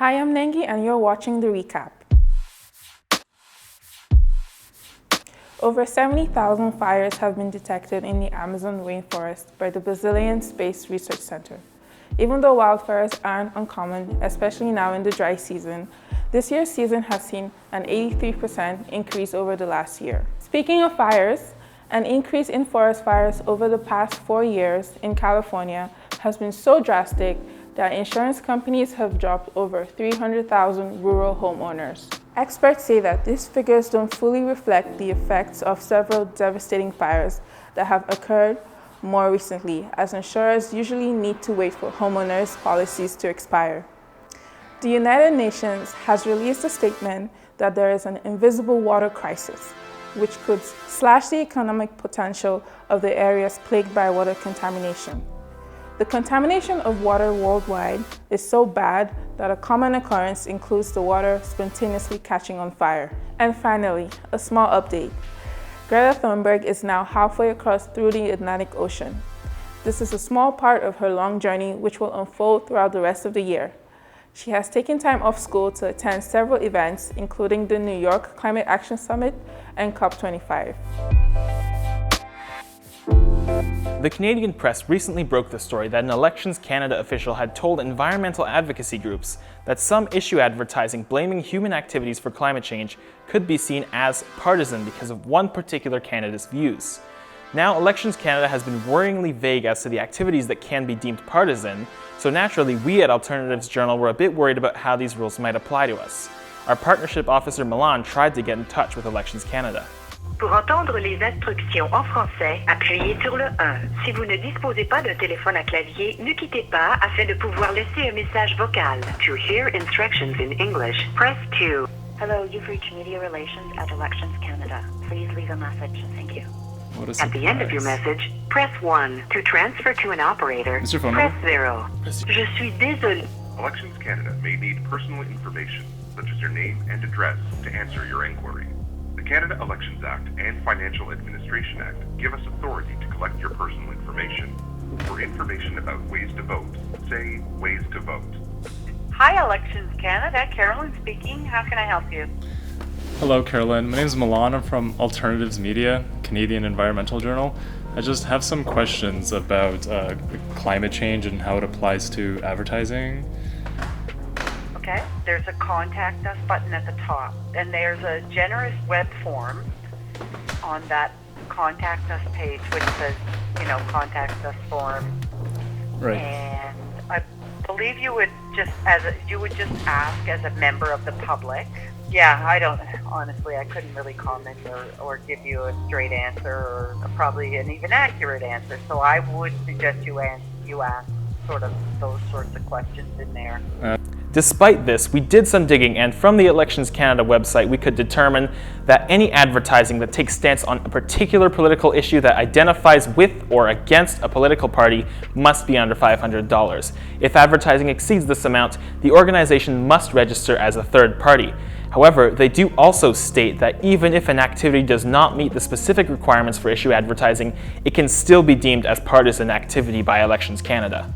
Hi, I'm Nengi and you're watching The Recap. Over 70,000 fires have been detected in the Amazon rainforest by the Brazilian Space Research Center. Even though wildfires aren't uncommon, especially now in the dry season, this year's season has seen an 83% increase over the last year. Speaking of fires, an increase in forest fires over the past 4 years in California has been so drastic that insurance companies have dropped over 300,000 rural homeowners. Experts say that these figures don't fully reflect the effects of several devastating fires that have occurred more recently, as insurers usually need to wait for homeowners' policies to expire. The United Nations has released a statement that there is an invisible water crisis, which could slash the economic potential of the areas plagued by water contamination. The contamination of water worldwide is so bad that a common occurrence includes the water spontaneously catching on fire. And finally, a small update. Greta Thunberg is now halfway across through the Atlantic Ocean. This is a small part of her long journey which will unfold throughout the rest of the year. She has taken time off school to attend several events, including the New York Climate Action Summit and COP25. The Canadian press recently broke the story that an Elections Canada official had told environmental advocacy groups that some issue advertising blaming human activities for climate change could be seen as partisan because of one particular candidate's views. Now, Elections Canada has been worryingly vague as to the activities that can be deemed partisan, so naturally we at Alternatives Journal were a bit worried about how these rules might apply to us. Our partnership officer Milan tried to get in touch with Elections Canada. Pour entendre les instructions en français, appuyez sur le 1. Si vous ne disposez pas d'un téléphone à clavier, ne quittez pas afin de pouvoir laisser un message vocal. To hear instructions in English, press 2. Hello, you've reached Media Relations at Elections Canada. Please leave a message. Thank you. At the end of your message, press 1. To transfer to an operator, press 0. Je suis désolé. Elections Canada may need personal information, such as your name and address, to answer your inquiry. The Canada Elections Act and Financial Administration Act give us authority to collect your personal information. For information about ways to vote, say ways to vote. Hi, Elections Canada. Carolyn speaking. How can I help you? Hello, Carolyn. My name is Milan. I'm from Alternatives Media, Canadian Environmental Journal. I just have some questions about climate change and how it applies to advertising. Okay. There's a Contact Us button at the top, and there's a generous web form on that Contact Us page, which says, Contact Us form. Right. And I believe you would just ask as a member of the public. Yeah, I couldn't really comment or give you a straight answer or probably an even accurate answer. So I would suggest you ask sort of those sorts of questions in there. Despite this, we did some digging, and from the Elections Canada website we could determine that any advertising that takes stance on a particular political issue that identifies with or against a political party must be under $500. If advertising exceeds this amount, the organization must register as a third party. However, they do also state that even if an activity does not meet the specific requirements for issue advertising, it can still be deemed as partisan activity by Elections Canada.